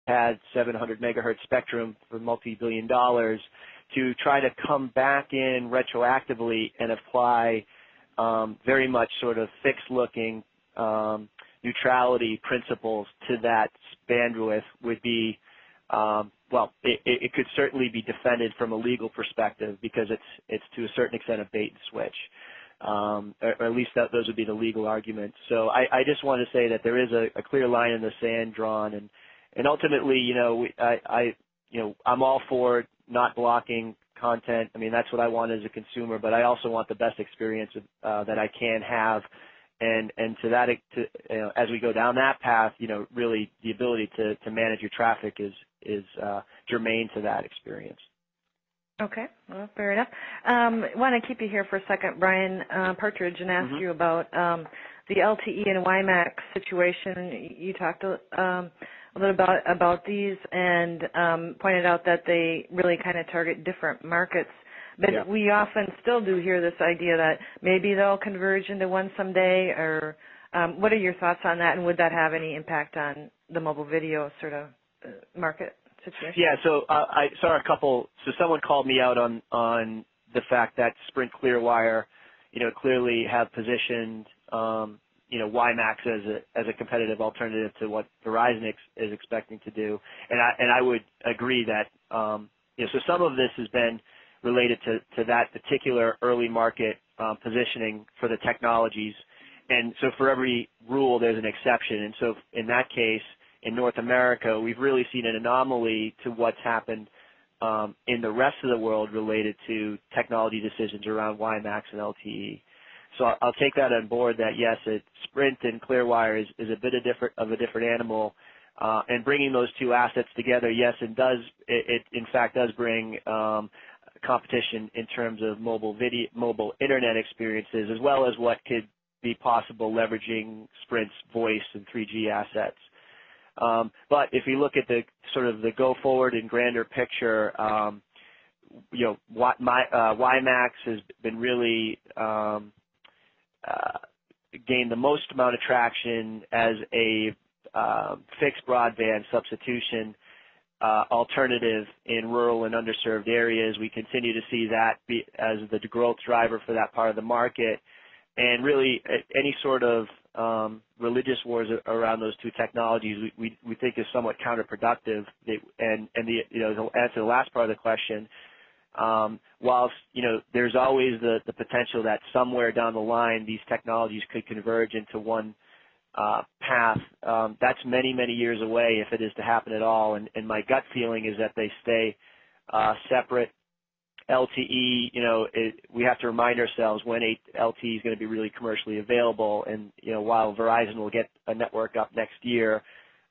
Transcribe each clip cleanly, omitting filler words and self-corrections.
had 700 megahertz spectrum for multi-billion dollars to try to come back in retroactively and apply very much sort of fixed-looking neutrality principles to that bandwidth would be, well, it could certainly be defended from a legal perspective because it's to a certain extent a bait and switch. Or at least those would be the legal arguments. So I just want to say that there is a clear line in the sand drawn, and ultimately, you know, I'm all for not blocking content. I mean, that's what I want as a consumer, but I also want the best experience that I can have, and to that, as we go down that path, you know, really the ability to manage your traffic is germane to that experience. Okay, well, fair enough. I want to keep you here for a second, Brian Partridge, and ask you about the LTE and WiMAX situation. You talked a little about these and pointed out that they really kind of target different markets. But we often still do hear this idea that maybe they'll converge into one someday, or what are your thoughts on that, and would that have any impact on the mobile video sort of market situation? Yeah, so I saw a couple. So someone called me out on the fact that Sprint Clearwire, you know, clearly have positioned, you know, WiMAX as a competitive alternative to what Verizon is expecting to do, and I would agree that, you know, so some of this has been related to that particular early market positioning for the technologies, and so for every rule there's an exception, and so in that case, in North America, we've really seen an anomaly to what's happened in the rest of the world related to technology decisions around WiMAX and LTE. So I'll take that on board that, yes, Sprint and Clearwire is a bit of a different animal, and bringing those two assets together, yes, it in fact does bring competition in terms of mobile internet experiences, as well as what could be possible leveraging Sprint's voice and 3G assets. But if you look at the sort of the go forward and grander picture, you know, WiMAX has been really gained the most amount of traction as a fixed broadband substitution alternative in rural and underserved areas. We continue to see that be as the growth driver for that part of the market, and really any sort of religious wars around those two technologies we think is somewhat counterproductive. And the, you know, to answer the last part of the question, whilst, you know, there's always the potential that somewhere down the line these technologies could converge into one path, that's many, many years away if it is to happen at all. And my gut feeling is that they stay separate. LTE, you know, we have to remind ourselves when LTE is going to be really commercially available. And, you know, while Verizon will get a network up next year,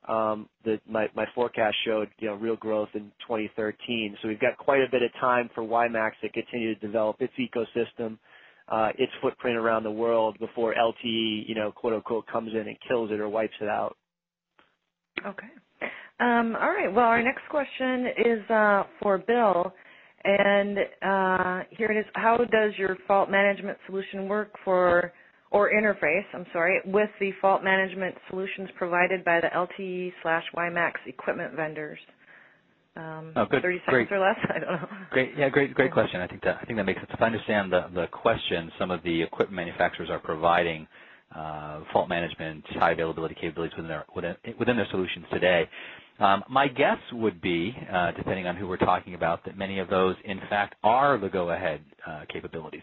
my forecast showed, you know, real growth in 2013. So we've got quite a bit of time for WiMAX to continue to develop its ecosystem, its footprint around the world before LTE, you know, quote unquote, comes in and kills it or wipes it out. Okay. All right. Well, our next question is for Bill. And here it is. How does your fault management solution work or interface, with the fault management solutions provided by the LTE/WiMAX equipment vendors? 30 seconds or less? I don't know. Great question. I think that makes sense. If I understand the question, some of the equipment manufacturers are providing fault management, high availability capabilities within their solutions today. My guess would be, depending on who we're talking about, that many of those, in fact, are the go-ahead capabilities.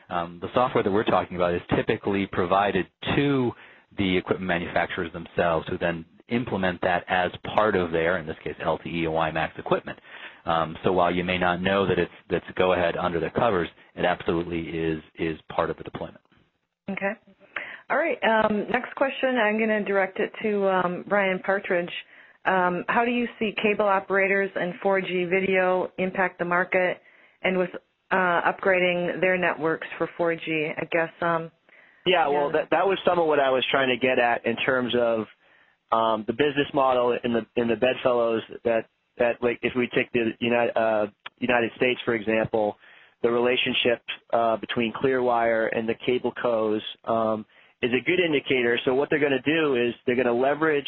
The software that we're talking about is typically provided to the equipment manufacturers themselves, who then implement that as part of their, in this case, LTE or WiMAX equipment. So while you may not know that it's go-ahead under the covers, it absolutely is part of the deployment. Okay. All right. Next question, I'm going to direct it to Brian Partridge. How do you see cable operators and 4G video impact the market, and with upgrading their networks for 4G? I guess. Well, that was some of what I was trying to get at in terms of the business model in the bedfellows. That like if we take the United States, for example, the relationship between Clearwire and the cable cos is a good indicator. So what they're going to do is they're going to leverage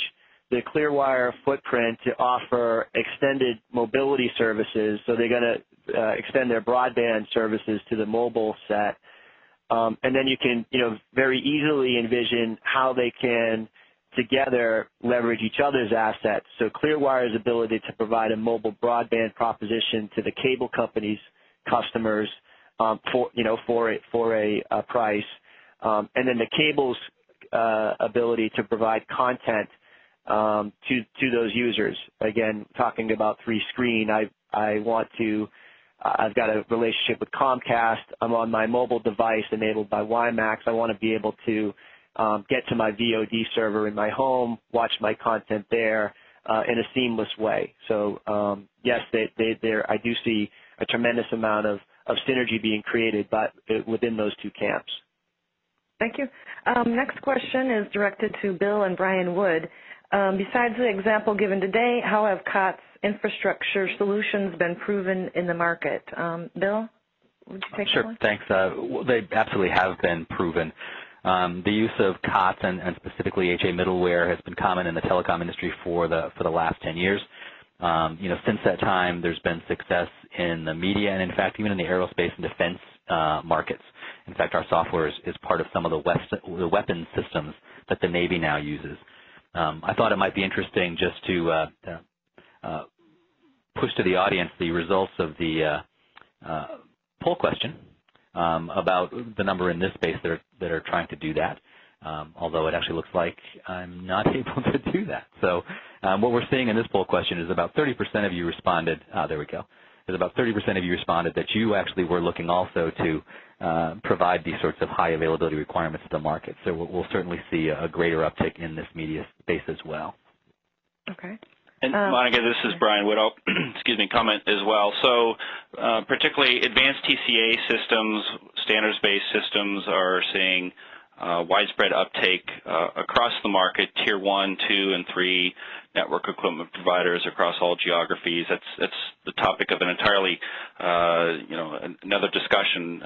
the Clearwire footprint to offer extended mobility services. So they're going to extend their broadband services to the mobile set. And then you can, very easily envision how they can together leverage each other's assets. So Clearwire's ability to provide a mobile broadband proposition to the cable company's customers for a price, and then the cable's ability to provide content to those users. Again, talking about 3Screen, I've got a relationship with Comcast. I'm on my mobile device enabled by WiMAX. I want to be able to get to my VOD server in my home, watch my content there in a seamless way. So yes, I do see a tremendous amount of synergy being created within those two camps. Thank you. Next question is directed to Bill and Brian Wood. Besides the example given today, how have COTS infrastructure solutions been proven in the market? Bill, would you take that one? Sure, thanks. They absolutely have been proven. The use of COTS and specifically HA middleware has been common in the telecom industry for the last 10 years. Since that time, there's been success in the media and, in fact, even in the aerospace and defense markets. In fact, our software is part of some of the weapons systems that the Navy now uses. I thought it might be interesting just to push to the audience the results of the poll question about the number in this space that are trying to do that, although it actually looks like I'm not able to do that. So what we're seeing in this poll question is about 30% of you responded. There we go. There's about 30% of you responded that you actually were looking also to provide these sorts of high availability requirements to the market. So we'll certainly see a greater uptick in this media space as well. Okay. And Monica, this is Brian Wood. I'll comment as well. So particularly advanced TCA systems, standards-based systems are seeing widespread uptake across the market, Tier 1, 2, and 3 network equipment providers across all geographies. That's the topic of an entirely, another discussion,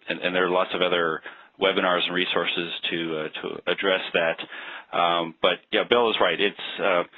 and there are lots of other webinars and resources to address that. But yeah, Bill is right. It's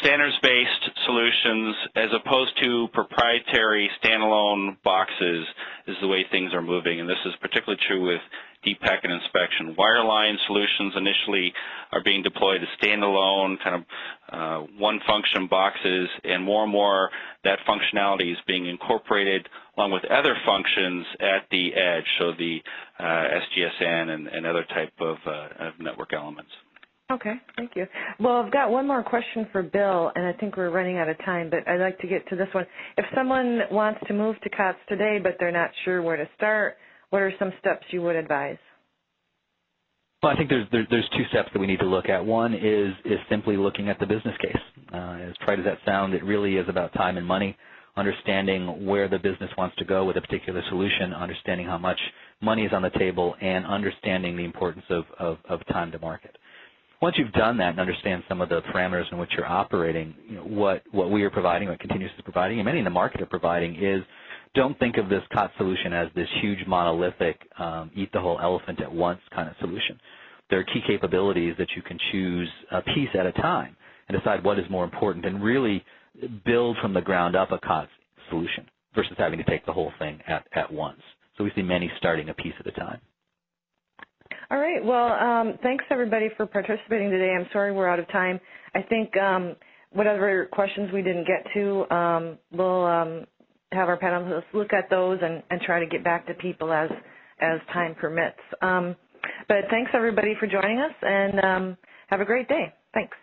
standards-based solutions as opposed to proprietary standalone boxes is the way things are moving, and this is particularly true with deep packet inspection. Wireline solutions initially are being deployed as standalone kind of one-function boxes, and more that functionality is being incorporated along with other functions at the edge, so the SGSN and other type of network elements. Okay, thank you. Well, I've got one more question for Bill, and I think we're running out of time, but I'd like to get to this one. If someone wants to move to COTS today, but they're not sure where to start, what are some steps you would advise? Well, I think there's two steps that we need to look at. One is simply looking at the business case. As trite as that sounds, it really is about time and money, understanding where the business wants to go with a particular solution, understanding how much money is on the table, and understanding the importance of time to market. Once you've done that and understand some of the parameters in which you're operating, what we are providing, what Continuous is providing, and many in the market are providing is, don't think of this COTS solution as this huge monolithic, eat the whole elephant at once kind of solution. There are key capabilities that you can choose a piece at a time and decide what is more important and really build from the ground up a COTS solution versus having to take the whole thing at once. So we see many starting a piece at a time. All right. Well, thanks, everybody, for participating today. I'm sorry we're out of time. I think whatever questions we didn't get to, we'll have our panelists look at those and try to get back to people as time permits. But thanks, everybody, for joining us, and have a great day. Thanks.